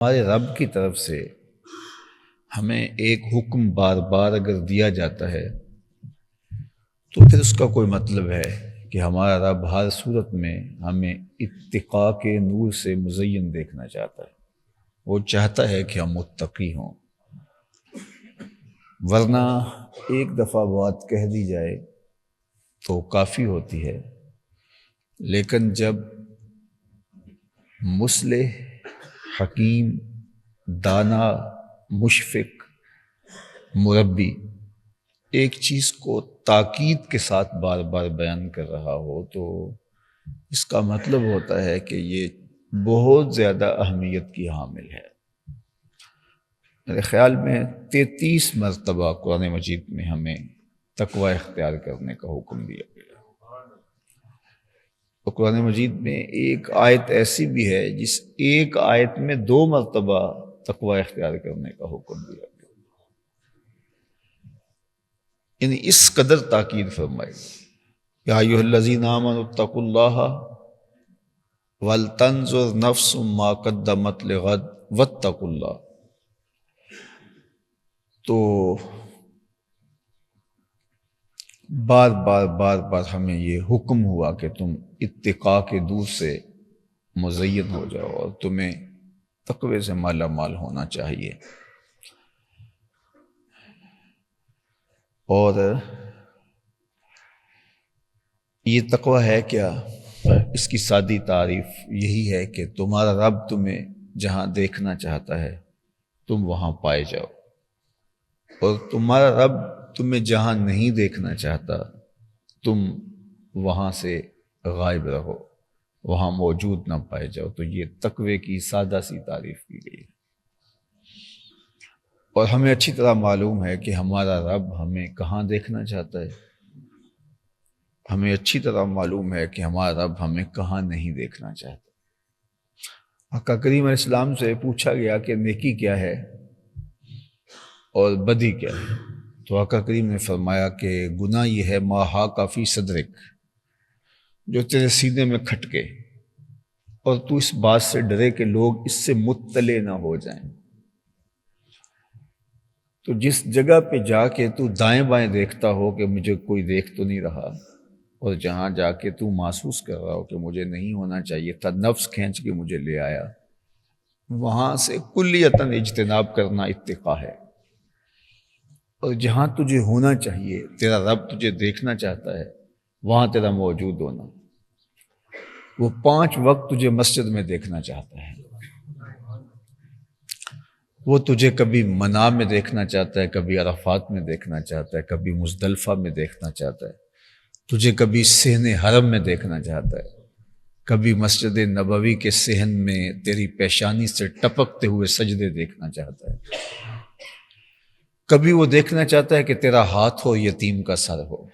ہمارے رب کی طرف سے ہمیں ایک حکم بار بار اگر دیا جاتا ہے تو پھر اس کا کوئی مطلب ہے کہ ہمارا رب ہر صورت میں ہمیں اتقاء کے نور سے مزین دیکھنا چاہتا ہے۔ وہ چاہتا ہے کہ ہم متقی ہوں، ورنہ ایک دفعہ بات کہہ دی جائے تو کافی ہوتی ہے، لیکن جب مصلح، حکیم، دانا، مشفق، مربی ایک چیز کو تاکید کے ساتھ بار بار بیان کر رہا ہو تو اس کا مطلب ہوتا ہے کہ یہ بہت زیادہ اہمیت کی حامل ہے۔ میرے خیال میں 33 مرتبہ قرآن مجید میں ہمیں تقوی اختیار کرنے کا حکم دیا گیا۔ تو قرآن مجید میں ایک آیت ایسی بھی ہے جس ایک آیت میں 2 مرتبہ تقوی اختیار کرنے کا حکم دیا گیا، یعنی اس قدر تاکید فرمائی، یا ایھا الذین آمنوا اتقوا اللہ ولتنظر نفس ما قدمت لغد واتقوا اللہ۔ تو بار بار ہمیں یہ حکم ہوا کہ تم اتقاء کے دور سے مزین ہو جاؤ اور تمہیں تقوی سے مالا مال ہونا چاہیے۔ اور یہ تقوی ہے کیا؟ اس کی سادی تعریف یہی ہے کہ تمہارا رب تمہیں جہاں دیکھنا چاہتا ہے تم وہاں پائے جاؤ، اور تمہارا رب تمہیں جہاں نہیں دیکھنا چاہتا تم وہاں سے غائب رہو، وہاں موجود نہ پائے جاؤ۔ تو یہ تقوی کی سادہ سی تعریف کی گئی ہے، اور ہمیں اچھی طرح معلوم ہے کہ ہمارا رب ہمیں کہاں دیکھنا چاہتا ہے، ہمیں اچھی طرح معلوم ہے کہ ہمارا رب ہمیں کہاں نہیں دیکھنا چاہتا۔ آقا کریم علیہ السلام سے پوچھا گیا کہ نیکی کیا ہے اور بدی کیا ہے، تو آقا کریم نے فرمایا کہ گناہ یہ ہے ما حاک فی صدرک، جو تیرے سینے میں کھٹکے اور تو اس بات سے ڈرے کہ لوگ اس سے مطلع نہ ہو جائیں۔ تو جس جگہ پہ جا کے تو دائیں بائیں دیکھتا ہو کہ مجھے کوئی دیکھ تو نہیں رہا، اور جہاں جا کے تو محسوس کر رہا ہو کہ مجھے نہیں ہونا چاہیے تھا، نفس کھینچ کے مجھے لے آیا، وہاں سے کلیتاً اجتناب کرنا اتقاء ہے۔ اور جہاں تجھے ہونا چاہیے، تیرا رب تجھے دیکھنا چاہتا ہے، وہاں تیرا موجود ہونا۔ وہ 5 وقت تجھے مسجد میں دیکھنا چاہتا ہے، وہ تجھے کبھی منا میں دیکھنا چاہتا ہے، کبھی عرفات میں دیکھنا چاہتا ہے، کبھی مزدلفہ میں دیکھنا چاہتا ہے، تجھے کبھی صحن حرم میں دیکھنا چاہتا ہے، کبھی مسجد نبوی کے صحن میں تیری پیشانی سے ٹپکتے ہوئے سجدے دیکھنا چاہتا ہے، کبھی وہ دیکھنا چاہتا ہے کہ تیرا ہاتھ ہو یتیم کا سر ہو،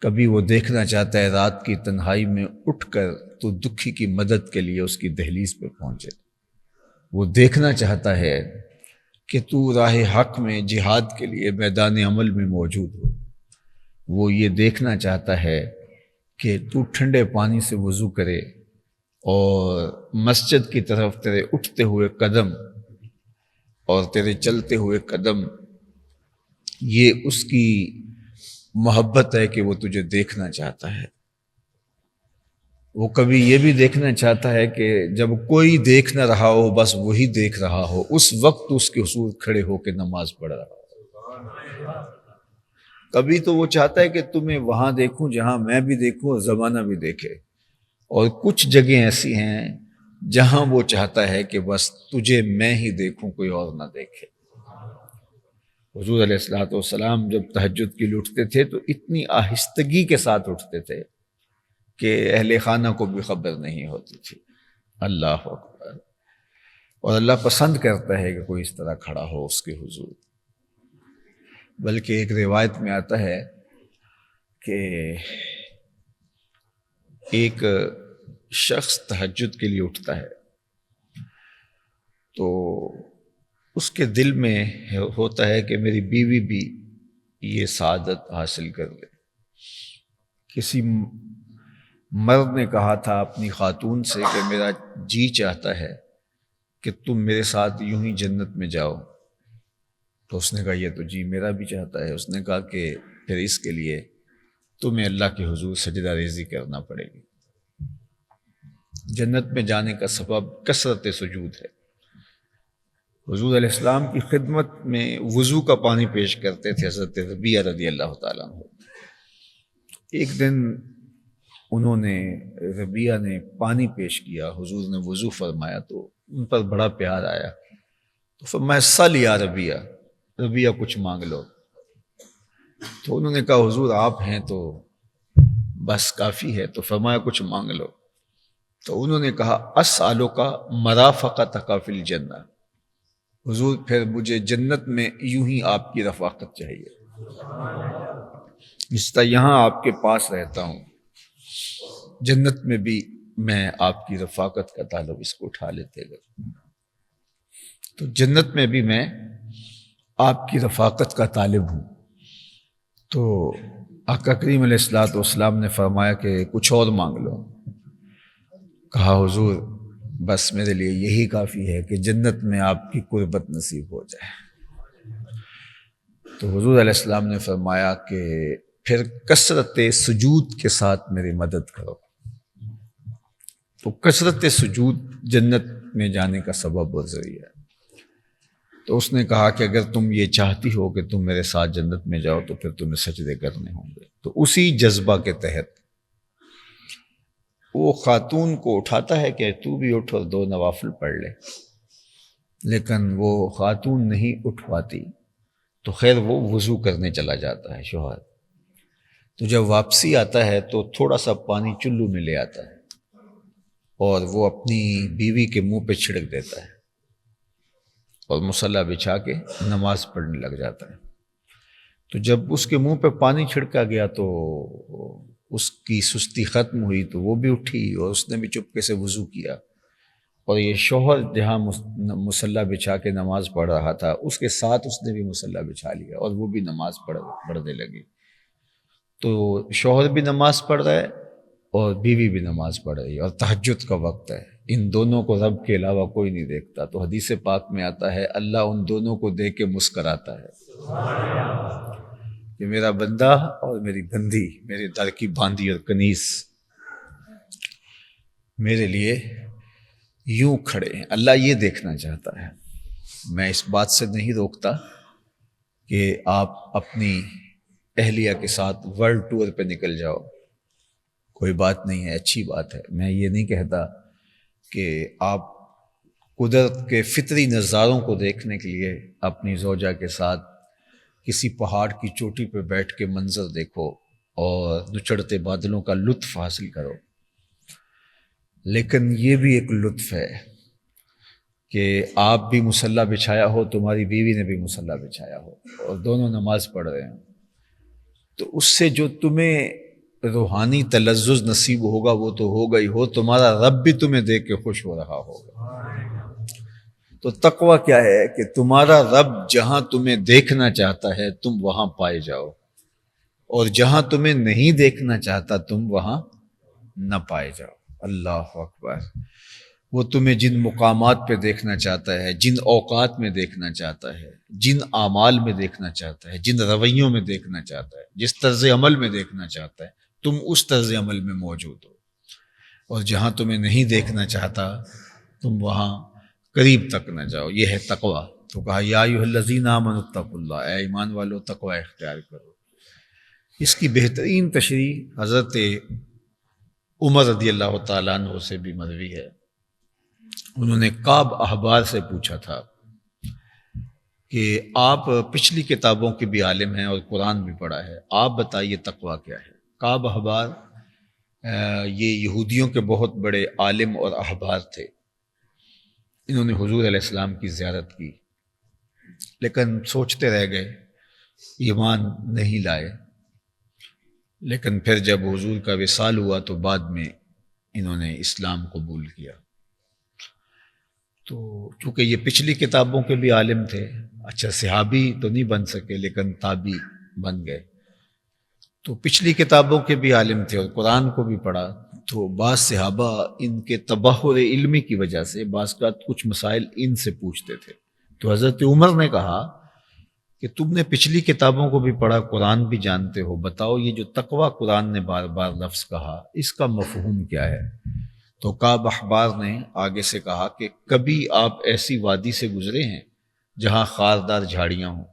کبھی وہ دیکھنا چاہتا ہے رات کی تنہائی میں اٹھ کر تو دکھی کی مدد کے لیے اس کی دہلیز پہ پہنچے، وہ دیکھنا چاہتا ہے کہ تو راہ حق میں جہاد کے لیے میدان عمل میں موجود ہو، وہ یہ دیکھنا چاہتا ہے کہ تو ٹھنڈے پانی سے وضو کرے اور مسجد کی طرف تیرے اٹھتے ہوئے قدم اور تیرے چلتے ہوئے قدم، یہ اس کی محبت ہے کہ وہ تجھے دیکھنا چاہتا ہے۔ وہ کبھی یہ بھی دیکھنا چاہتا ہے کہ جب کوئی دیکھ نہ رہا ہو، بس وہی دیکھ رہا ہو، اس وقت اس کے حضور کھڑے ہو کے نماز پڑھ رہا ہو۔ کبھی تو وہ چاہتا ہے کہ تمہیں وہاں دیکھوں جہاں میں بھی دیکھوں اور زمانہ بھی دیکھے، اور کچھ جگہیں ایسی ہیں جہاں وہ چاہتا ہے کہ بس تجھے میں ہی دیکھوں، کوئی اور نہ دیکھے۔ حضور علیہ الصلوۃ والسلام جب تہجد کے لیے اٹھتے تھے تو اتنی آہستگی کے ساتھ اٹھتے تھے کہ اہل خانہ کو بھی خبر نہیں ہوتی تھی۔ اللہ اکبر! اور اللہ پسند کرتا ہے کہ کوئی اس طرح کھڑا ہو اس کے حضور۔ بلکہ ایک روایت میں آتا ہے کہ ایک شخص تہجد کے لیے اٹھتا ہے تو اس کے دل میں ہوتا ہے کہ میری بیوی بھی یہ سعادت حاصل کر لے۔ کسی مرد نے کہا تھا اپنی خاتون سے کہ میرا جی چاہتا ہے کہ تم میرے ساتھ یوں ہی جنت میں جاؤ؟ تو اس نے کہا یہ تو جی میرا بھی چاہتا ہے۔ اس نے کہا کہ پھر اس کے لیے تمہیں اللہ کے حضور سجدہ ریزی کرنا پڑے گی۔ جنت میں جانے کا سبب کثرت سجود ہے۔ حضور علیہ السلام کی خدمت میں وضو کا پانی پیش کرتے تھے حضرت ربیعہ رضی اللہ تعالیٰ عنہ۔ ایک دن انہوں نے ربیعہ نے پانی پیش کیا، حضور نے وضو فرمایا تو ان پر بڑا پیار آیا، تو فرمایا سل یا ربیعہ، ربیعہ کچھ مانگ لو۔ تو انہوں نے کہا حضور آپ ہیں تو بس کافی ہے، تو فرمایا کچھ مانگ لو۔ تو انہوں نے کہا اسألک مرافقتک فی الجنہ، حضور پھر مجھے جنت میں یوں ہی آپ کی رفاقت چاہیے، اس طرح یہاں آپ کے پاس رہتا ہوں، جنت میں بھی میں آپ کی رفاقت کا تعلق، اس کو اٹھا لیتے گئے، تو جنت میں بھی میں آپ کی رفاقت کا طالب ہوں۔ تو آقا کریم علیہ السلام نے فرمایا کہ کچھ اور مانگ لو۔ کہا حضور بس میرے لیے یہی کافی ہے کہ جنت میں آپ کی قربت نصیب ہو جائے۔ تو حضور علیہ السلام نے فرمایا کہ پھر کثرت سجود کے ساتھ میری مدد کرو۔ تو کثرت سجود جنت میں جانے کا سبب اور ذریعہ ہے۔ تو اس نے کہا کہ اگر تم یہ چاہتی ہو کہ تم میرے ساتھ جنت میں جاؤ تو پھر تمہیں سجدے کرنے ہوں گے۔ تو اسی جذبہ کے تحت وہ خاتون کو اٹھاتا ہے کہ تو بھی اٹھ اور 2 نوافل پڑھ لے، لیکن وہ خاتون نہیں اٹھ پاتی، تو خیر وہ وضو کرنے چلا جاتا ہے شوہر۔ تو جب واپسی آتا ہے تو تھوڑا سا پانی چلو میں لے آتا ہے اور وہ اپنی بیوی کے منہ پہ چھڑک دیتا ہے اور مصلی بچھا کے نماز پڑھنے لگ جاتا ہے۔ تو جب اس کے منہ پہ پانی چھڑکا گیا تو اس کی سستی ختم ہوئی، تو وہ بھی اٹھی اور اس نے بھی چپکے سے وضو کیا، اور یہ شوہر جہاں مصلی بچھا کے نماز پڑھ رہا تھا اس کے ساتھ اس نے بھی مصلی بچھا لیا اور وہ بھی نماز پڑھنے لگی۔ تو شوہر بھی نماز پڑھ رہا ہے اور بیوی بھی نماز پڑھ رہی ہے، اور تہجد کا وقت ہے، ان دونوں کو رب کے علاوہ کوئی نہیں دیکھتا۔ تو حدیث پاک میں آتا ہے اللہ ان دونوں کو دیکھ کے مسکراتا ہے کہ میرا بندہ اور میری بندی، میرے در کی باندھی اور کنیز میرے لیے یوں کھڑے ہیں۔ اللہ یہ دیکھنا چاہتا ہے۔ میں اس بات سے نہیں روکتا کہ آپ اپنی اہلیہ کے ساتھ ورلڈ ٹور پہ نکل جاؤ، کوئی بات نہیں ہے، اچھی بات ہے۔ میں یہ نہیں کہتا کہ آپ قدرت کے فطری نظاروں کو دیکھنے کے لیے اپنی زوجہ کے ساتھ کسی پہاڑ کی چوٹی پہ بیٹھ کے منظر دیکھو اور نچڑتے بادلوں کا لطف حاصل کرو، لیکن یہ بھی ایک لطف ہے کہ آپ بھی مصلی بچھایا ہو، تمہاری بیوی نے بھی مصلی بچھایا ہو اور دونوں نماز پڑھ رہے ہیں، تو اس سے جو تمہیں روحانی تلذذ نصیب ہوگا وہ تو ہوگا ہی، ہو تمہارا رب بھی تمہیں دیکھ کے خوش ہو رہا ہوگا۔ تو تقویٰ کیا ہے کہ تمہارا رب جہاں تمہیں دیکھنا چاہتا ہے تم وہاں پائے جاؤ، اور جہاں تمہیں نہیں دیکھنا چاہتا تم وہاں نہ پائے جاؤ۔ اللہ اکبر۔ وہ تمہیں جن مقامات پہ دیکھنا چاہتا ہے، جن اوقات میں دیکھنا چاہتا ہے، جن اعمال میں دیکھنا چاہتا ہے، جن رویوں میں دیکھنا چاہتا ہے، جس طرز عمل میں دیکھنا چاہتا ہے، تم اس طرز عمل میں موجود ہو، اور جہاں تمہیں نہیں دیکھنا چاہتا تم وہاں قریب تک نہ جاؤ۔ یہ ہے تقویٰ۔ تو کہا یا ایھا الذین آمنوا اتقوا اللہ، اے ایمان والو تقویٰ اختیار کرو۔ اس کی بہترین تشریح حضرت عمر رضی اللہ تعالیٰ عنہ سے بھی مروی ہے۔ انہوں نے کعب احبار سے پوچھا تھا کہ آپ پچھلی کتابوں کے بھی عالم ہیں اور قرآن بھی پڑھا ہے، آپ بتائیے تقویٰ کیا ہے؟ کعب احبار یہ یہودیوں کے بہت بڑے عالم اور احبار تھے۔ انہوں نے حضور علیہ السلام کی زیارت کی، لیکن سوچتے رہ گئے، ایمان نہیں لائے۔ لیکن پھر جب حضور کا وصال ہوا تو بعد میں انہوں نے اسلام قبول کیا۔ تو چونکہ یہ پچھلی کتابوں کے بھی عالم تھے، اچھا صحابی تو نہیں بن سکے لیکن تابعی بن گئے، تو پچھلی کتابوں کے بھی عالم تھے اور قرآن کو بھی پڑھا، تو بعض صحابہ ان کے تبحر علمی کی وجہ سے بعض کا کچھ مسائل ان سے پوچھتے تھے، تو حضرت عمر نے کہا کہ تم نے پچھلی کتابوں کو بھی پڑھا، قرآن بھی جانتے ہو، بتاؤ یہ جو تقوی قرآن نے بار بار لفظ کہا اس کا مفہوم کیا ہے؟ تو کعب احبار نے آگے سے کہا کہ کبھی آپ ایسی وادی سے گزرے ہیں جہاں خاردار جھاڑیاں ہوں؟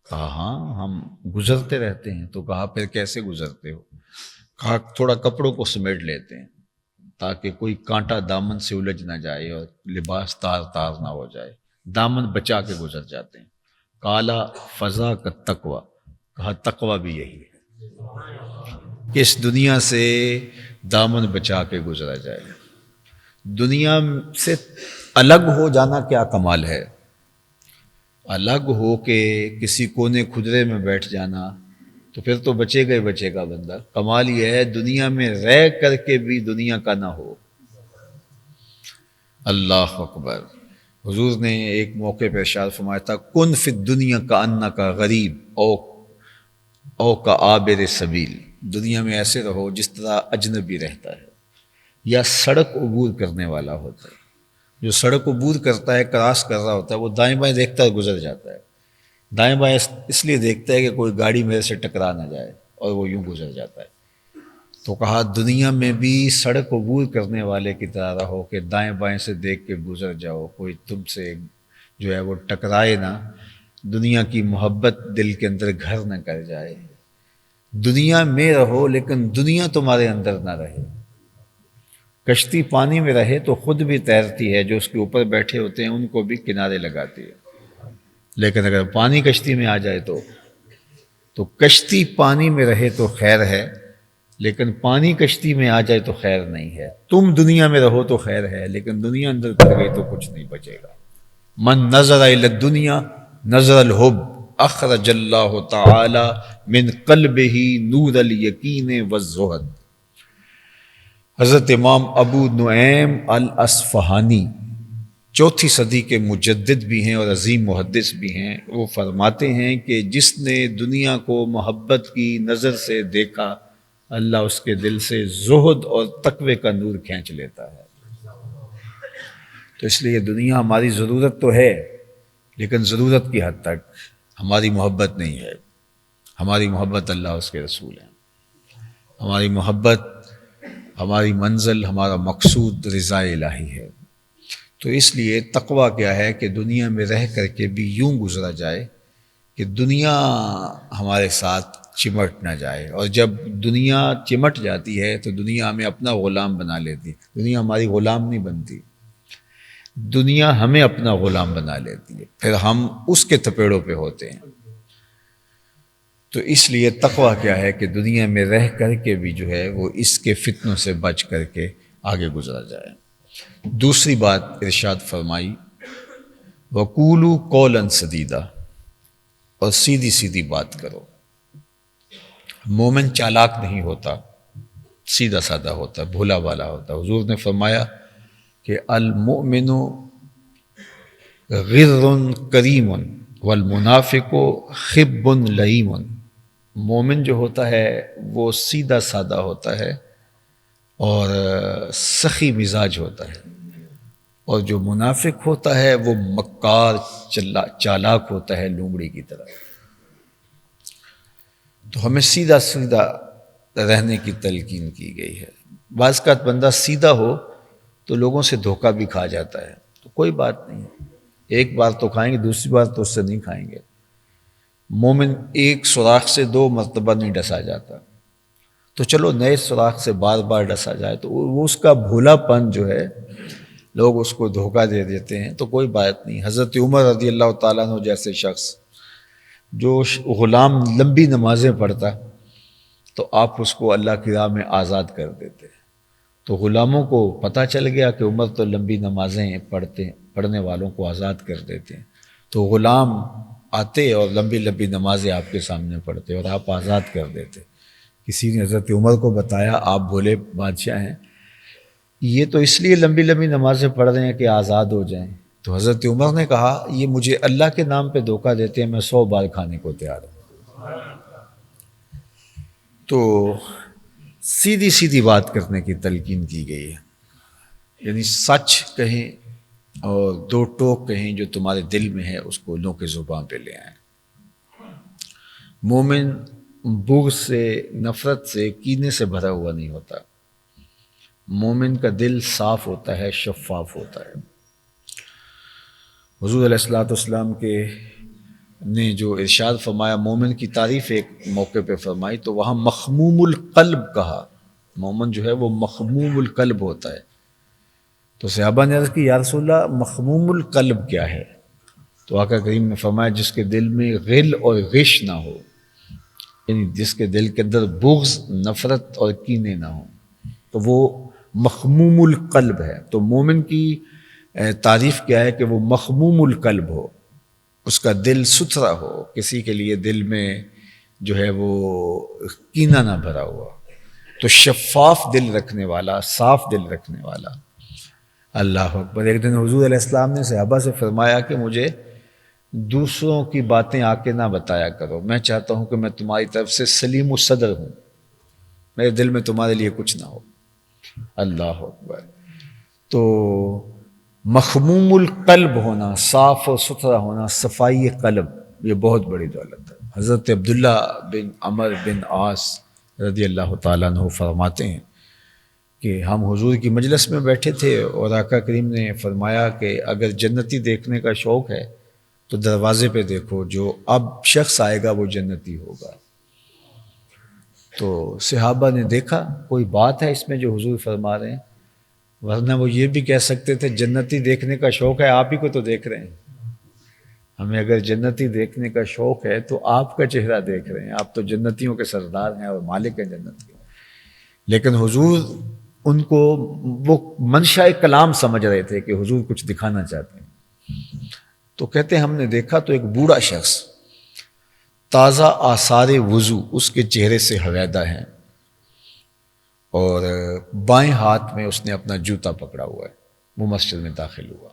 کہا ہاں ہم گزرتے رہتے ہیں۔ تو کہا پھر کیسے گزرتے ہو؟ کہا تھوڑا کپڑوں کو سمیٹ لیتے ہیں تاکہ کوئی کانٹا دامن سے الجھ نہ جائے اور لباس تار تار نہ ہو جائے، دامن بچا کے گزر جاتے ہیں۔ کالا فضا کا تقوی، کہا تقوی بھی یہی ہے کہ اس دنیا سے دامن بچا کے گزرا جائے۔ دنیا سے الگ ہو جانا کیا کمال ہے، الگ ہو کے کسی کونے کھدرے میں بیٹھ جانا تو پھر تو بچے گا ہی بچے گا بندہ۔ کمال یہ ہے دنیا میں رہ کر کے بھی دنیا کا نہ ہو۔ اللہ اکبر۔ حضور نے ایک موقع پہ ارشاد فرمایا تھا کن فی الدنیا کا انکا غریب او کا عابر سبیل، دنیا میں ایسے رہو جس طرح اجنبی رہتا ہے یا سڑک عبور کرنے والا ہوتا ہے۔ جو سڑک عبور کرتا ہے، کراس کر رہا ہوتا ہے، وہ دائیں بائیں دیکھتا ہے گزر جاتا ہے، دائیں بائیں اس لیے دیکھتا ہے کہ کوئی گاڑی میرے سے ٹکرا نہ جائے، اور وہ یوں گزر جاتا ہے۔ تو کہا دنیا میں بھی سڑک عبور کرنے والے کی طرح رہو کہ دائیں بائیں سے دیکھ کے گزر جاؤ، کوئی تم سے جو ہے وہ ٹکرائے نہ، دنیا کی محبت دل کے اندر گھر نہ کر جائے۔ دنیا میں رہو لیکن دنیا تمہارے اندر نہ رہے۔ کشتی پانی میں رہے تو خود بھی تیرتی ہے، جو اس کے اوپر بیٹھے ہوتے ہیں ان کو بھی کنارے لگاتی ہے، لیکن اگر پانی کشتی میں آ جائے تو کشتی پانی میں رہے تو خیر ہے، لیکن پانی کشتی میں آ جائے تو خیر نہیں ہے۔ تم دنیا میں رہو تو خیر ہے، لیکن دنیا اندر کر گئی تو کچھ نہیں بچے گا۔ من نظر الی الدنیا نظر الحب اخرج اللہ تعالی من قلبہ نور الیقین والزہد۔ حضرت امام ابو نعیم الاصفہانی 4 صدی کے مجدد بھی ہیں اور عظیم محدث بھی ہیں، وہ فرماتے ہیں کہ جس نے دنیا کو محبت کی نظر سے دیکھا، اللہ اس کے دل سے زہد اور تقوی کا نور کھینچ لیتا ہے۔ تو اس لیے دنیا ہماری ضرورت تو ہے، لیکن ضرورت کی حد تک، ہماری محبت نہیں ہے۔ ہماری محبت اللہ اس کے رسول ہیں، ہماری محبت، ہماری منزل، ہمارا مقصود رضا الہی ہے۔ تو اس لیے تقویٰ کیا ہے کہ دنیا میں رہ کر کے بھی یوں گزرا جائے کہ دنیا ہمارے ساتھ چمٹ نہ جائے، اور جب دنیا چمٹ جاتی ہے تو دنیا ہمیں اپنا غلام بنا لیتی، دنیا ہماری غلام نہیں بنتی، دنیا ہمیں اپنا غلام بنا لیتی ہے، پھر ہم اس کے تھپیڑوں پہ ہوتے ہیں۔ تو اس لیے تقویٰ کیا ہے کہ دنیا میں رہ کر کے بھی جو ہے وہ اس کے فتنوں سے بچ کر کے آگے گزرا جائے۔ دوسری بات ارشاد فرمائی وَقُولُوا قَوْلًا سَدِيدًا، اور سیدھی سیدھی بات کرو۔ مومن چالاک نہیں ہوتا، سیدھا سادہ ہوتا، بھولا بالا ہوتا۔ حضور نے فرمایا کہ المؤمن غر کریم والمنافق خب لئیم۔ مومن جو ہوتا ہے وہ سیدھا سادہ ہوتا ہے اور سخی مزاج ہوتا ہے، اور جو منافق ہوتا ہے وہ مکار چالاک ہوتا ہے، لومڑی کی طرح۔ تو ہمیں سیدھا سیدھا رہنے کی تلقین کی گئی ہے۔ بعض کا بندہ سیدھا ہو تو لوگوں سے دھوکہ بھی کھا جاتا ہے، تو کوئی بات نہیں، ایک بار تو کھائیں گے، دوسری بار تو اس سے نہیں کھائیں گے۔ مومن ایک سوراخ سے 2 مرتبہ نہیں ڈسا جاتا، تو چلو نئے سوراخ سے بار بار ڈسا جائے تو وہ اس کا بھولا پن جو ہے، لوگ اس کو دھوکہ دے دیتے ہیں، تو کوئی بات نہیں۔ حضرت عمر رضی اللہ تعالیٰ عنہ جیسے شخص جو غلام لمبی نمازیں پڑھتا تو آپ اس کو اللہ کی راہ میں آزاد کر دیتے، تو غلاموں کو پتہ چل گیا کہ عمر تو لمبی نمازیں پڑھنے والوں کو آزاد کر دیتے ہیں، تو غلام آتے اور لمبی لمبی نمازیں آپ کے سامنے پڑھتے اور آپ آزاد کر دیتے۔ کسی نے حضرت عمر کو بتایا آپ بھولے بادشاہ ہیں، یہ تو اس لیے لمبی لمبی نمازیں پڑھ رہے ہیں کہ آزاد ہو جائیں۔ تو حضرت عمر نے کہا یہ مجھے اللہ کے نام پہ دھوکہ دیتے ہیں، میں 100 بار کھانے کو تیار ہوں۔ تو سیدھی سیدھی بات کرنے کی تلقین کی گئی ہے، یعنی سچ کہیں اور دو ٹوک کہیں جو تمہارے دل میں ہے اس کو لوگوں کے زبان پہ لے آئیں۔ مومن بغض سے، نفرت سے، کینے سے بھرا ہوا نہیں ہوتا، مومن کا دل صاف ہوتا ہے، شفاف ہوتا ہے۔ حضور علیہ الصلوۃ والسلام کے نے جو ارشاد فرمایا، مومن کی تعریف ایک موقع پہ فرمائی تو وہاں مخموم القلب کہا، مومن جو ہے وہ مخموم القلب ہوتا ہے۔ تو صحابہ نے عرض کی یا رسول اللہ مخموم القلب کیا ہے؟ تو آقا کریم نے فرمایا جس کے دل میں غل اور غش نہ ہو، یعنی جس کے دل کے اندر بغض، نفرت اور کینے نہ ہو، تو وہ مخموم القلب ہے۔ تو مومن کی تعریف کیا ہے کہ وہ مخموم القلب ہو، اس کا دل ستھرا ہو، کسی کے لیے دل میں جو ہے وہ کینہ نہ بھرا ہوا، تو شفاف دل رکھنے والا، صاف دل رکھنے والا۔ اللہ اکبر۔ ایک دن حضور علیہ السلام نے صحابہ سے فرمایا کہ مجھے دوسروں کی باتیں آ کے نہ بتایا کرو، میں چاہتا ہوں کہ میں تمہاری طرف سے سلیم الصدر ہوں، میرے دل میں تمہارے لیے کچھ نہ ہو۔ اللہ اکبر۔ تو مخموم القلب ہونا، صاف اور ستھرا ہونا، صفائی قلب، یہ بہت بڑی دولت ہے۔ حضرت عبداللہ بن عمر بن عاص رضی اللہ تعالیٰ عنہ فرماتے ہیں کہ ہم حضور کی مجلس میں بیٹھے تھے اور آقا کریم نے فرمایا کہ اگر جنتی دیکھنے کا شوق ہے تو دروازے پہ دیکھو، جو اب شخص آئے گا وہ جنتی ہوگا۔ تو صحابہ نے دیکھا کوئی بات ہے اس میں جو حضور فرما رہے ہیں، ورنہ وہ یہ بھی کہہ سکتے تھے جنتی دیکھنے کا شوق ہے، آپ ہی کو تو دیکھ رہے ہیں، ہمیں اگر جنتی دیکھنے کا شوق ہے تو آپ کا چہرہ دیکھ رہے ہیں، آپ تو جنتیوں کے سردار ہیں اور مالک ہیں جنت کے۔ لیکن حضور ان کو وہ منشاء کلام سمجھ رہے تھے کہ حضور کچھ دکھانا چاہتے ہیں۔ تو کہتے ہیں ہم نے دیکھا تو ایک بوڑھا شخص، تازہ آثار وضو اس کے چہرے سے حویدہ ہیں، اور بائیں ہاتھ میں اس نے اپنا جوتا پکڑا ہوا ہے، وہ مسجد میں داخل ہوا،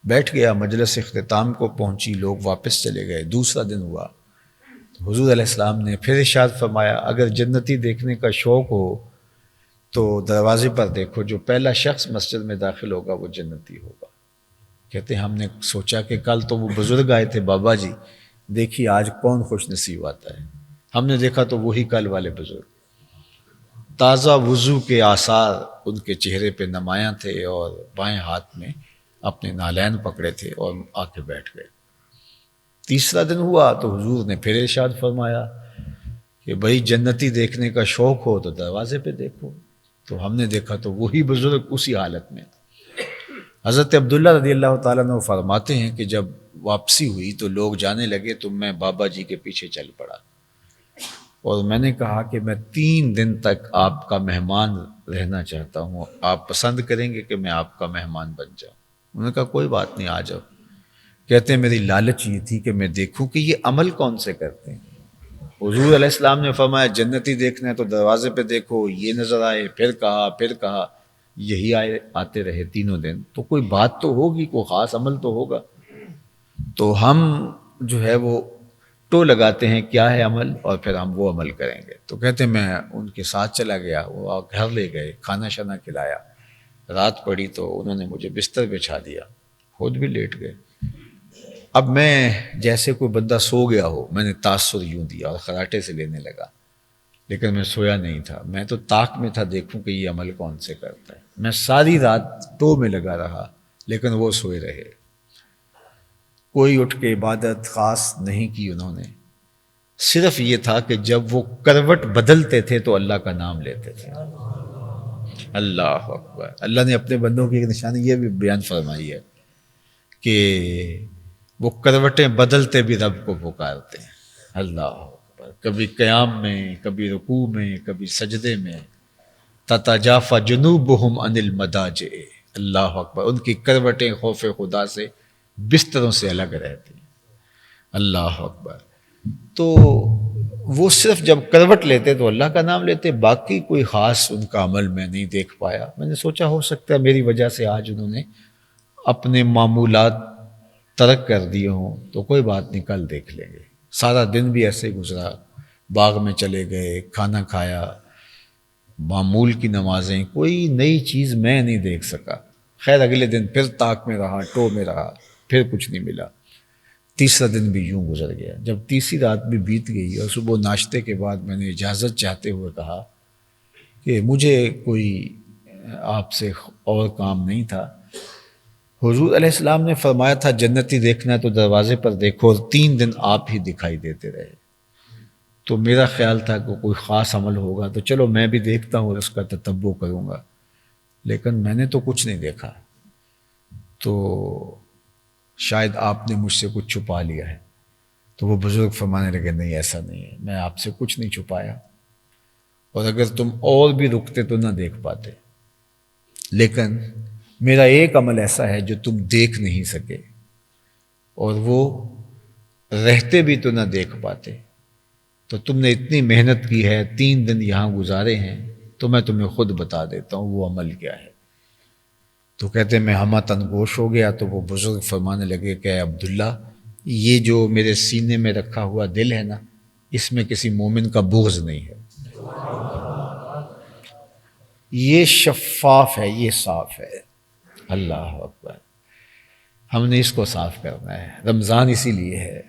بیٹھ گیا، مجلس اختتام کو پہنچی، لوگ واپس چلے گئے، دوسرا دن ہوا، تو حضور علیہ السلام نے پھر ارشاد فرمایا اگر جنتی دیکھنے کا شوق ہو تو دروازے پر دیکھو، جو پہلا شخص مسجد میں داخل ہوگا وہ جنتی ہوگا۔ کہتے ہیں ہم نے سوچا کہ کل تو وہ بزرگ آئے تھے بابا جی، دیکھیے آج کون خوش نصیب آتا ہے، ہم نے دیکھا تو وہی کل والے بزرگ، تازہ وضو کے آثار ان کے چہرے پہ نمایاں تھے، اور بائیں ہاتھ میں اپنے نالین پکڑے تھے اور آ کے بیٹھ گئے۔ تیسرا دن ہوا تو حضور نے پھر ارشاد فرمایا کہ بھائی جنتی دیکھنے کا شوق ہو تو دروازے پہ دیکھو، تو ہم نے دیکھا تو وہی بزرگ اسی حالت میں۔ حضرت عبداللہ رضی اللہ تعالیٰ عنہ فرماتے ہیں کہ جب واپسی ہوئی تو لوگ جانے لگے تو میں بابا جی کے پیچھے چل پڑا، اور میں نے کہا کہ میں 3 دن تک آپ کا مہمان رہنا چاہتا ہوں، آپ پسند کریں گے کہ میں آپ کا مہمان بن جاؤں؟ انہوں نے کہا کوئی بات نہیں، آ جاؤ۔ کہتے ہیں میری لالچ یہ تھی کہ میں دیکھوں کہ یہ عمل کون سے کرتے ہیں۔ حضور علیہ السلام نے فرمایا جنتی دیکھنا ہے تو دروازے پہ دیکھو، یہ نظر آئے، پھر کہا، یہی آتے رہے 3 دن، تو کوئی بات تو ہوگی، کوئی خاص عمل تو ہوگا۔ تو ہم جو ہے وہ ٹو لگاتے ہیں کیا ہے عمل، اور پھر ہم وہ عمل کریں گے۔ تو کہتے ہیں میں ان کے ساتھ چلا گیا، وہ گھر لے گئے، کھانا شانا کھلایا، رات پڑی تو انہوں نے مجھے بستر بچھا دیا، خود بھی لیٹ گئے۔ اب میں جیسے کوئی بندہ سو گیا ہو، میں نے تاثر یوں دیا اور خراٹے سے لینے لگا، لیکن میں سویا نہیں تھا، میں تو طاق میں تھا دیکھوں کہ یہ عمل کون سے کرتا ہے۔ میں ساری رات ٹو میں لگا رہا، لیکن وہ سوئے رہے، کوئی اٹھ کے عبادت خاص نہیں کی انہوں نے، صرف یہ تھا کہ جب وہ کروٹ بدلتے تھے تو اللہ کا نام لیتے تھے۔ اللہ اکبر۔ اللہ نے اپنے بندوں کی ایک نشانی یہ بھی بیان فرمائی ہے کہ وہ کروٹیں بدلتے بھی رب کو پکارتے ہیں۔ اللہ اکبر۔ کبھی قیام میں، کبھی رکوع میں، کبھی سجدے میں، تتجافی جنوبہم عن المضاجع، اللہ اکبر، ان کی کروٹیں خوف خدا سے، بستروں سے الگ رہتی ہیں۔ اللہ اکبر۔ تو وہ صرف جب کروٹ لیتے تو اللہ کا نام لیتے، باقی کوئی خاص ان کا عمل میں نہیں دیکھ پایا۔ میں نے سوچا ہو سکتا ہے میری وجہ سے آج انہوں نے اپنے معمولات ترک کر دیے ہوں، تو کوئی بات نہیں، کل دیکھ لیں گے۔ سارا دن بھی ایسے گزرا، باغ میں چلے گئے، کھانا کھایا، معمول کی نمازیں، کوئی نئی چیز میں نہیں دیکھ سکا۔ خیر اگلے دن پھر طاق میں رہا، ٹو میں رہا، پھر کچھ نہیں ملا۔ تیسرا دن بھی یوں گزر گیا۔ جب تیسری رات بھی بیت گئی اور صبح ناشتے کے بعد میں نے اجازت چاہتے ہوئے کہا کہ مجھے کوئی آپ سے اور کام نہیں تھا، حضور علیہ السلام نے فرمایا تھا جنتی دیکھنا ہے تو دروازے پر دیکھو، اور 3 دن آپ ہی دکھائی دیتے رہے۔ تو میرا خیال تھا کہ کوئی خاص عمل ہوگا تو چلو میں بھی دیکھتا ہوں اور اس کا تتبع کروں گا، لیکن میں نے تو کچھ نہیں دیکھا، تو شاید آپ نے مجھ سے کچھ چھپا لیا ہے۔ تو وہ بزرگ فرمانے لگے نہیں ایسا نہیں ہے، میں آپ سے کچھ نہیں چھپایا، اور اگر تم اور بھی رکتے تو نہ دیکھ پاتے، لیکن میرا ایک عمل ایسا ہے جو تم دیکھ نہیں سکے، اور وہ رہتے بھی تو نہ دیکھ پاتے، تو تم نے اتنی محنت کی ہے، 3 دن یہاں گزارے ہیں، تو میں تمہیں خود بتا دیتا ہوں وہ عمل کیا ہے۔ تو کہتے میں ہمہ تنگوش ہو گیا۔ تو وہ بزرگ فرمانے لگے کہ اے عبداللہ، یہ جو میرے سینے میں رکھا ہوا دل ہے نا، اس میں کسی مومن کا بغض نہیں ہے، یہ شفاف ہے، یہ صاف ہے۔ اللہ اکبر، ہم نے اس کو صاف کرنا ہے۔ رمضان اسی لیے ہے،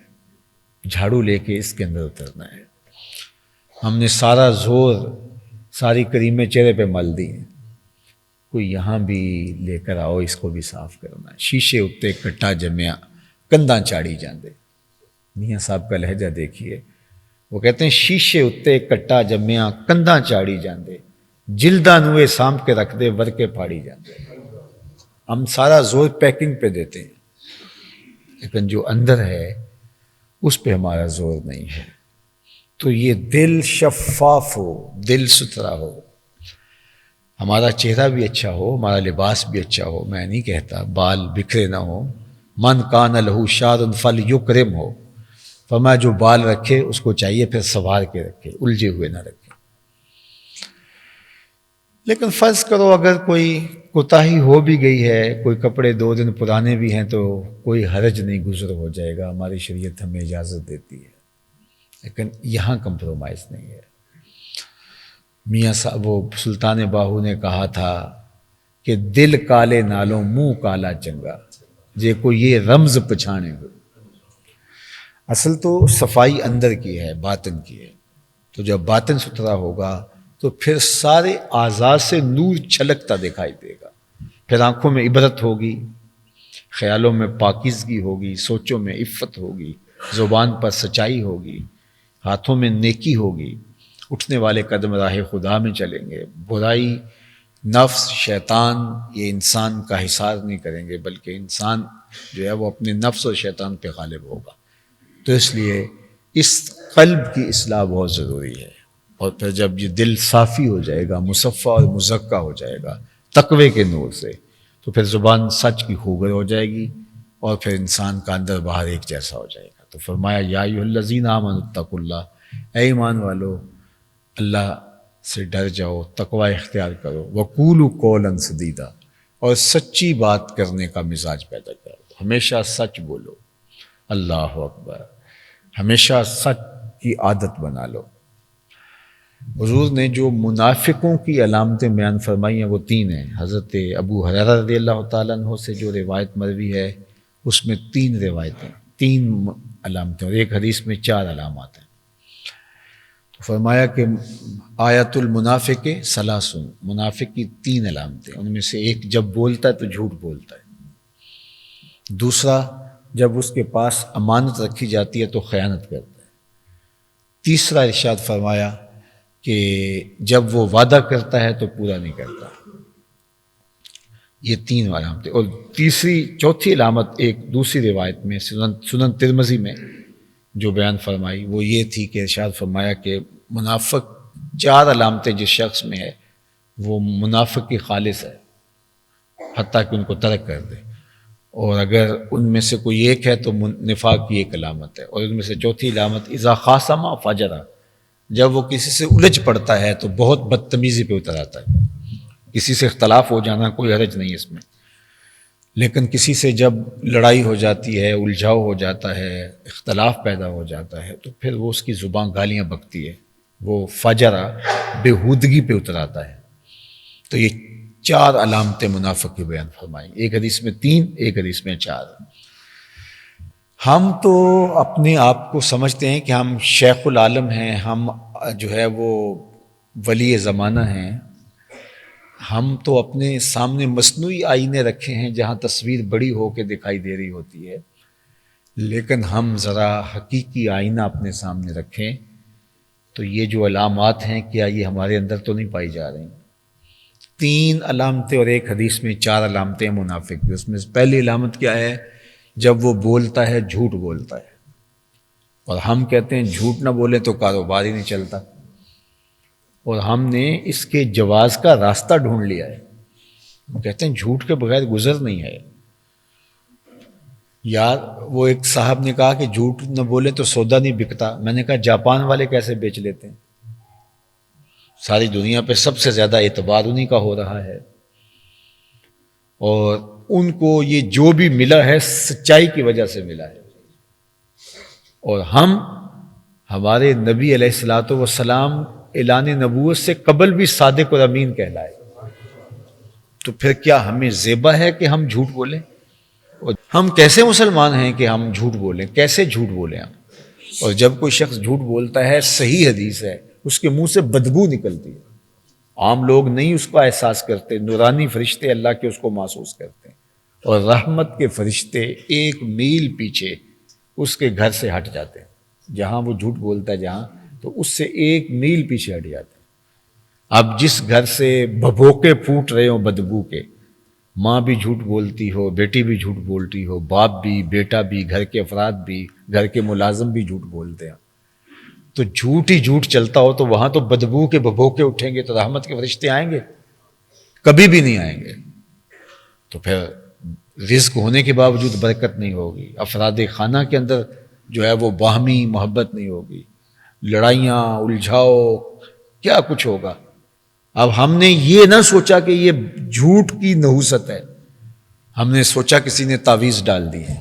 جھاڑو لے کے اس کے اندر اترنا ہے۔ ہم نے سارا زور، ساری کریمیں چہرے پہ مل دی ہیں، کوئی یہاں بھی لے کر آؤ، اس کو بھی صاف کرنا ہے۔ شیشے اتے کٹا جمیا کندھاں چاڑی جاندے، میاں صاحب کا لہجہ دیکھیے، وہ کہتے ہیں شیشے اتے کٹا جمیا کندھاں چاڑی جاندے، جلداں نوے سانپ کے رکھ دے ورکے پھاڑی جاندے۔ ہم سارا زور پیکنگ پہ دیتے ہیں، لیکن جو اندر ہے اس پہ ہمارا زور نہیں ہے۔ تو یہ دل شفاف ہو، دل ستھرا ہو، ہمارا چہرہ بھی اچھا ہو، ہمارا لباس بھی اچھا ہو، میں نہیں کہتا بال بکھرے نہ ہو، من کان لہو شار فلیکرم ہو، فرمایا جو بال رکھے اس کو چاہیے پھر سنوار کے رکھے، الجھے ہوئے نہ رکھے۔ لیکن فرض کرو اگر کوئی کوتاہی ہو بھی گئی ہے، کوئی کپڑے 2 دن پرانے بھی ہیں، تو کوئی حرج نہیں، گزر ہو جائے گا، ہماری شریعت ہمیں اجازت دیتی ہے، لیکن یہاں کمپرومائز نہیں ہے۔ میاں صاحب وہ سلطان باہو نے کہا تھا کہ دل کالے نالوں منہ کالا چنگا، جے کو یہ رمز پچھانے ہو۔ اصل تو صفائی اندر کی ہے، باطن کی ہے، تو جب باطن ستھرا ہوگا تو پھر سارے اعضاء سے نور چھلکتا دکھائی دے گا، پھر آنکھوں میں عبرت ہوگی، خیالوں میں پاکیزگی ہوگی، سوچوں میں عفت ہوگی، زبان پر سچائی ہوگی، ہاتھوں میں نیکی ہوگی، اٹھنے والے قدم راہ خدا میں چلیں گے، برائی، نفس، شیطان یہ انسان کا حصار نہیں کریں گے، بلکہ انسان جو ہے وہ اپنے نفس اور شیطان پہ غالب ہوگا۔ تو اس لیے اس قلب کی اصلاح بہت ضروری ہے، اور پھر جب یہ دل صافی ہو جائے گا، مصفہ اور مزکہ ہو جائے گا تقوی کے نور سے، تو پھر زبان سچ کی خوگر ہو جائے گی، اور پھر انسان کا اندر باہر ایک جیسا ہو جائے گا۔ تو فرمایا یا ایھا الذین آمنوا اتقوا اللہ، اے ایمان والو اللہ سے ڈر جاؤ، تقوی اختیار کرو، وقولوا قولا سدیدا، اور سچی بات کرنے کا مزاج پیدا کرو، ہمیشہ سچ بولو۔ اللہ اکبر، ہمیشہ سچ کی عادت بنا لو۔ حضور نے جو منافقوں کی علامتیں بیان فرمائی ہیں وہ 3 ہیں۔ حضرت ابو ہریرہ رضی اللہ تعالیٰ عنہ سے جو روایت مروی ہے اس میں 3 روایتیں، 3 علامتیں، اور ایک حدیث میں 4 علامات ہیں۔ تو فرمایا کہ آیت المنافق ثلاث، منافق کی 3 علامتیں، ان میں سے ایک جب بولتا ہے تو جھوٹ بولتا ہے، دوسرا جب اس کے پاس امانت رکھی جاتی ہے تو خیانت کرتا ہے، تیسرا ارشاد فرمایا کہ جب وہ وعدہ کرتا ہے تو پورا نہیں کرتا۔ یہ 3 علامتیں، اور چوتھی علامت ایک دوسری روایت میں سنن ترمذی میں جو بیان فرمائی وہ یہ تھی کہ ارشاد فرمایا کہ منافق 4 علامتیں جس شخص میں ہے وہ منافق کی خالص ہے، حتیٰ کہ ان کو ترک کر دے، اور اگر ان میں سے کوئی ایک ہے تو نفاق کی ایک علامت ہے، اور ان میں سے چوتھی علامت اذا خاصم فجر، جب وہ کسی سے الجھ پڑتا ہے تو بہت بدتمیزی پہ اتر آتا ہے۔ کسی سے اختلاف ہو جانا کوئی حرج نہیں اس میں، لیکن کسی سے جب لڑائی ہو جاتی ہے، الجھاؤ ہو جاتا ہے، اختلاف پیدا ہو جاتا ہے، تو پھر وہ اس کی زبان گالیاں بکتی ہے، وہ فجرہ بےہودگی پہ اتر آتا ہے۔ تو یہ 4 علامتیں منافق کی بیان فرمائیں، ایک حدیث میں 3، ایک حدیث میں 4۔ ہم تو اپنے آپ کو سمجھتے ہیں کہ ہم شیخ العالم ہیں، ہم جو ہے وہ ولی زمانہ ہیں، ہم تو اپنے سامنے مصنوعی آئینے رکھے ہیں جہاں تصویر بڑی ہو کے دکھائی دے رہی ہوتی ہے، لیکن ہم ذرا حقیقی آئینہ اپنے سامنے رکھیں تو یہ جو علامات ہیں کیا یہ ہمارے اندر تو نہیں پائی جا رہی؟ 3 علامتیں اور ایک حدیث میں 4 علامتیں منافق کی۔ اس میں پہلی علامت کیا ہے؟ جب وہ بولتا ہے جھوٹ بولتا ہے، اور ہم کہتے ہیں جھوٹ نہ بولیں تو کاروبار ہی نہیں چلتا، اور ہم نے اس کے جواز کا راستہ ڈھونڈ لیا ہے۔ ہم کہتے ہیں جھوٹ کے بغیر گزر نہیں ہے۔ یار وہ ایک صاحب نے کہا کہ جھوٹ نہ بولے تو سودا نہیں بکتا۔ میں نے کہا جاپان والے کیسے بیچ لیتے ہیں؟ ساری دنیا پہ سب سے زیادہ اعتبار انہی کا ہو رہا ہے، اور ان کو یہ جو بھی ملا ہے سچائی کی وجہ سے ملا ہے، اور ہمارے نبی علیہ الصلوۃ والسلام اعلان نبوت سے قبل بھی صادق اور امین کہلائے، تو پھر کیا ہمیں زیبا ہے کہ ہم جھوٹ بولیں؟ اور ہم کیسے مسلمان ہیں کہ ہم جھوٹ بولیں؟ کیسے جھوٹ بولیں ہم؟ اور جب کوئی شخص جھوٹ بولتا ہے، صحیح حدیث ہے، اس کے منہ سے بدبو نکلتی ہے، عام لوگ نہیں اس کا احساس کرتے، نورانی فرشتے اللہ کے اس کو محسوس کرتے ہیں، اور رحمت کے فرشتے 1 میل پیچھے اس کے گھر سے ہٹ جاتے ہیں، جہاں وہ جھوٹ بولتا ہے جہاں، تو اس سے 1 میل پیچھے ہٹ جاتے ہیں۔ اب جس گھر سے بھبوکے پھوٹ رہے ہوں بدبو کے، ماں بھی جھوٹ بولتی ہو، بیٹی بھی جھوٹ بولتی ہو، باپ بھی، بیٹا بھی، گھر کے افراد بھی، گھر کے ملازم بھی جھوٹ بولتے ہیں، تو جھوٹ ہی جھوٹ چلتا ہو تو وہاں تو بدبو کے بھبوکے اٹھیں گے، تو رحمت کے فرشتے آئیں گے؟ کبھی بھی نہیں آئیں گے۔ تو پھر رزق ہونے کے باوجود برکت نہیں ہوگی، افراد خانہ کے اندر جو ہے وہ باہمی محبت نہیں ہوگی، لڑائیاں، الجھاؤ، کیا کچھ ہوگا۔ اب ہم نے یہ نہ سوچا کہ یہ جھوٹ کی نحوست ہے، ہم نے سوچا کسی نے تعویذ ڈال دی ہے،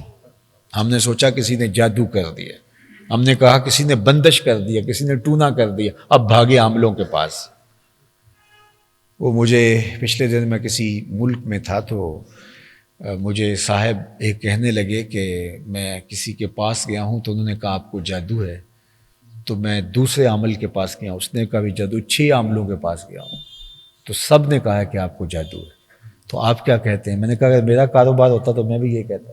ہم نے سوچا کسی نے جادو کر دیا، ہم نے کہا کسی نے بندش کر دیا، کسی نے ٹونا کر دیا، اب بھاگے عاملوں کے پاس۔ وہ مجھے پچھلے دن میں کسی ملک میں تھا تو مجھے صاحب ایک کہنے لگے کہ میں کسی کے پاس گیا ہوں تو انہوں نے کہا آپ کو جادو ہے، تو میں دوسرے عامل کے پاس گیا، اس نے کہا بھی جادو، 6 عاملوں کے پاس گیا ہوں تو سب نے کہا کہ آپ کو جادو ہے، تو آپ کیا کہتے ہیں؟ میں نے کہا اگر میرا کاروبار ہوتا تو میں بھی یہ کہتا،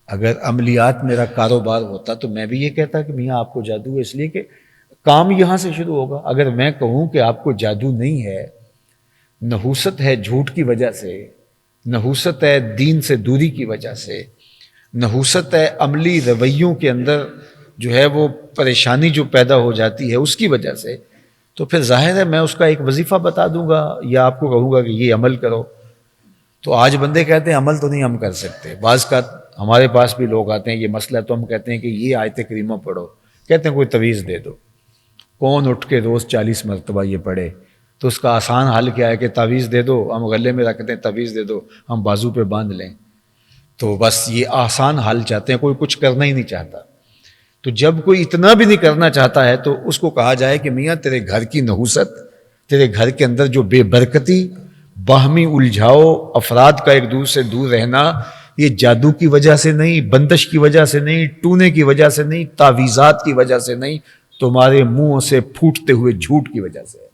اگر عملیات میرا کاروبار ہوتا تو میں بھی یہ کہتا کہ میاں آپ کو جادو ہے، اس لیے کہ کام یہاں سے شروع ہوگا۔ اگر میں کہوں کہ آپ کو جادو نہیں ہے، نحوست ہے جھوٹ کی وجہ سے، نحوست ہے دین سے دوری کی وجہ سے، نحوست ہے عملی رویوں کے اندر جو ہے وہ پریشانی جو پیدا ہو جاتی ہے اس کی وجہ سے، تو پھر ظاہر ہے میں اس کا ایک وظیفہ بتا دوں گا یا آپ کو کہوں گا کہ یہ عمل کرو۔ تو آج بندے کہتے ہیں عمل تو نہیں ہم کر سکتے، بعض کا ہمارے پاس بھی لوگ آتے ہیں یہ مسئلہ ہے تو ہم کہتے ہیں کہ یہ آیت کریمہ پڑھو، کہتے ہیں کوئی تعویذ دے دو، کون اٹھ کے روز 40 مرتبہ یہ پڑھے؟ تو اس کا آسان حل کیا ہے کہ تعویذ دے دو، ہم غلے میں رکھتے ہیں، تعویذ دے دو، ہم بازو پہ باندھ لیں، تو بس یہ آسان حل چاہتے ہیں، کوئی کچھ کرنا ہی نہیں چاہتا۔ تو جب کوئی اتنا بھی نہیں کرنا چاہتا ہے تو اس کو کہا جائے کہ میاں تیرے گھر کی نحوست، تیرے گھر کے اندر جو بے برکتی، باہمی الجھاؤ، افراد کا ایک دوسرے سے دور رہنا، یہ جادو کی وجہ سے نہیں، بندش کی وجہ سے نہیں، ٹونے کی وجہ سے نہیں، تعویذات کی وجہ سے نہیں، تمہارے منہوں سے پھوٹتے ہوئے جھوٹ کی وجہ سے ہے۔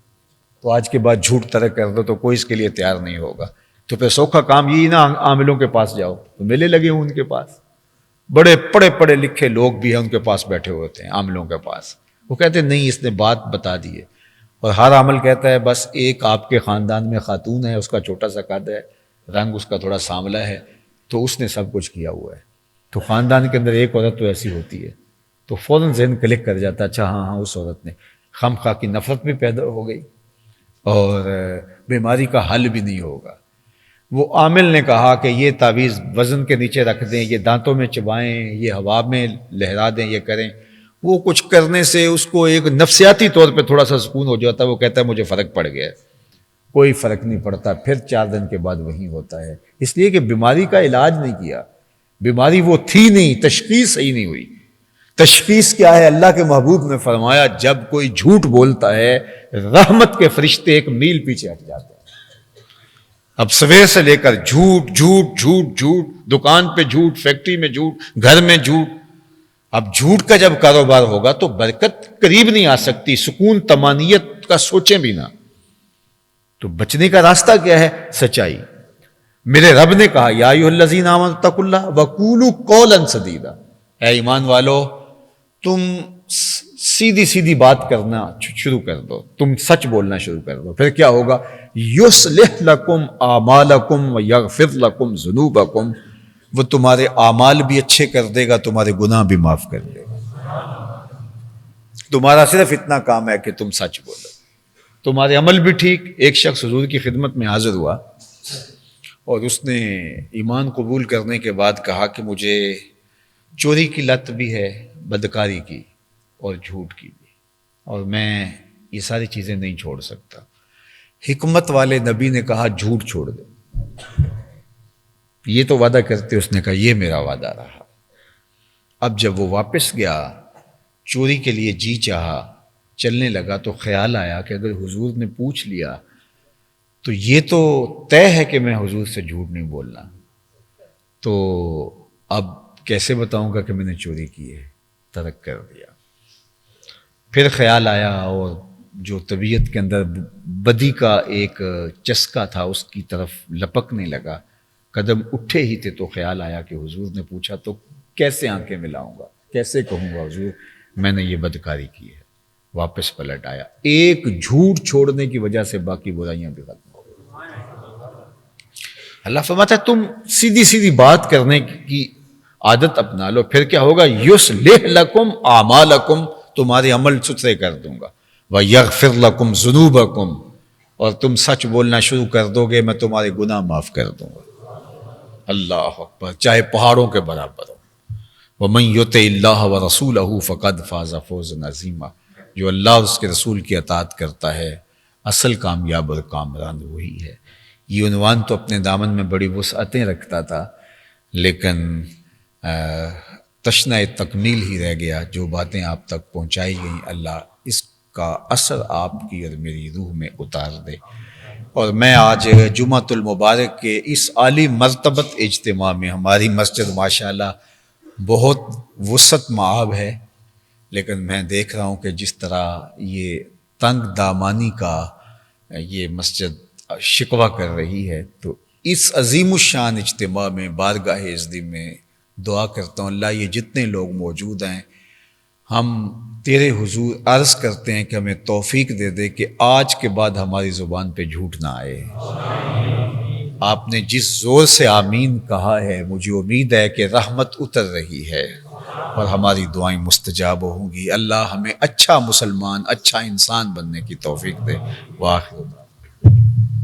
تو آج کے بعد جھوٹ ترک کر دو تو کوئی اس کے لیے تیار نہیں ہوگا، تو پھر سوکھا کام یہی نا عاملوں کے پاس جاؤ، تو میلے لگے ہوں ان کے پاس، بڑے پڑھے لکھے لوگ بھی ہیں ان کے پاس بیٹھے ہوتے ہیں عاملوں کے پاس، وہ کہتے ہیں نہیں اس نے بات بتا دی ہے، اور ہر عامل کہتا ہے بس ایک آپ کے خاندان میں خاتون ہے، اس کا چھوٹا سا قد ہے، رنگ اس کا تھوڑا سانولا ہے، تو اس نے سب کچھ کیا ہوا ہے، تو خاندان کے اندر ایک عورت تو ایسی ہوتی ہے، تو فوراً ذہن کلک کر جاتا اچھا ہاں اس عورت نے، خام خواہ کی نفرت بھی پیدا ہو گئی اور بیماری کا حل بھی نہیں ہوگا۔ وہ عامل نے کہا کہ یہ تعویذ وزن کے نیچے رکھ دیں، یہ دانتوں میں چبائیں، یہ ہوا میں لہرا دیں، یہ کریں، وہ کچھ کرنے سے اس کو ایک نفسیاتی طور پہ تھوڑا سا سکون ہو جاتا ہے، وہ کہتا ہے مجھے فرق پڑ گیا، کوئی فرق نہیں پڑتا، پھر 4 دن کے بعد وہی ہوتا ہے، اس لیے کہ بیماری کا علاج نہیں کیا، بیماری وہ تھی نہیں، تشخیص صحیح نہیں ہوئی، تشخیص کیا ہے؟ اللہ کے محبوب نے فرمایا جب کوئی جھوٹ بولتا ہے رحمت کے فرشتے 1 میل پیچھے ہٹ جاتے ہیں۔ اب سویر سے لے کر جھوٹ جھوٹ جھوٹ جھوٹ، دکان پہ جھوٹ، فیکٹری میں جھوٹ، گھر میں جھوٹ۔ اب جھوٹ کا جب کاروبار ہوگا تو برکت قریب نہیں آ سکتی، سکون طمانینت کا سوچیں بھی نہ۔ تو بچنے کا راستہ کیا ہے؟ سچائی۔ میرے رب نے کہا یا ایھا الذین آمنوا اتقوا اللہ وقولوا قولا سدیدا، اے ایمان والو تم سیدھی سیدھی بات کرنا شروع کر دو، تم سچ بولنا شروع کر دو۔ پھر کیا ہوگا؟ یصلح لکم اعمالکم ویغفر لکم ذنوبکم، وہ تمہارے اعمال بھی اچھے کر دے گا، تمہارے گناہ بھی معاف کر دے گا۔ تمہارا صرف اتنا کام ہے کہ تم سچ بولو، تمہارے عمل بھی ٹھیک۔ ایک شخص حضور کی خدمت میں حاضر ہوا اور اس نے ایمان قبول کرنے کے بعد کہا کہ مجھے چوری کی لت بھی ہے، بدکاری کی اور جھوٹ کی بھی، اور میں یہ ساری چیزیں نہیں چھوڑ سکتا۔ حکمت والے نبی نے کہا جھوٹ چھوڑ دو، یہ تو وعدہ کرتے، اس نے کہا یہ میرا وعدہ رہا۔ اب جب وہ واپس گیا چوری کے لیے جی چاہا، چلنے لگا تو خیال آیا کہ اگر حضور نے پوچھ لیا تو یہ تو طے ہے کہ میں حضور سے جھوٹ نہیں بولنا، تو اب کیسے بتاؤں گا کہ میں نے چوری کی ہے؟ ترک کر دیا۔ پھر خیال آیا اور جو طبیعت کے اندر بدی کا ایک چسکا تھا اس کی طرف لپکنے لگا، قدم اٹھے ہی تھے تو خیال آیا کہ حضور نے پوچھا تو کیسے آنکھیں ملاؤں گا، کیسے کہوں گا حضور میں نے یہ بدکاری کی ہے۔ واپس پلٹ آیا، ایک جھوٹ چھوڑنے کی وجہ سے باقی برائیاں بھی ختم ہو گئی۔ اللہ فرماتا ہے تم سیدھی سیدھی بات کرنے کی عادت اپنا لو، پھر کیا ہوگا؟ یصلح لکم اعمالکم، تمہارے عمل ستھرے کر دوں گا، ویغفر لکم ذنوبکم، اور تم سچ بولنا شروع کر دو گے میں تمہارے گناہ معاف کر دوں گا۔ اللہ اکبر، چاہے پہاڑوں کے برابر ہو۔ وَمَن يُطِعِ اللَّهَ وَرَسُولَهُ فَقَدْ فَازَ فَوْزًا عَظِيمًا، جو اللہ اور اس کے رسول کی اطاعت کرتا ہے اصل کامیاب اور کامران وہی ہے۔ یہ عنوان تو اپنے دامن میں بڑی وسعتیں رکھتا تھا، لیکن تشنہ تکمیل ہی رہ گیا۔ جو باتیں آپ تک پہنچائی گئیں اللہ اس کا اثر آپ کی اور میری روح میں اتار دے۔ اور میں آج جمعۃ المبارک کے اس عالی مرتبت اجتماع میں، ہماری مسجد ماشاءاللہ بہت وسعت معاب ہے، لیکن میں دیکھ رہا ہوں کہ جس طرح یہ تنگ دامانی کا یہ مسجد شکوہ کر رہی ہے، تو اس عظیم الشان اجتماع میں بارگاہ عزت میں دعا کرتا ہوں اللہ یہ جتنے لوگ موجود ہیں، ہم تیرے حضور عرض کرتے ہیں کہ ہمیں توفیق دے دے کہ آج کے بعد ہماری زبان پہ جھوٹ نہ آئے۔ آپ نے جس زور سے آمین کہا ہے مجھے امید ہے کہ رحمت اتر رہی ہے اور ہماری دعائیں مستجاب ہوں گی۔ اللہ ہمیں اچھا مسلمان، اچھا انسان بننے کی توفیق دے۔ واخر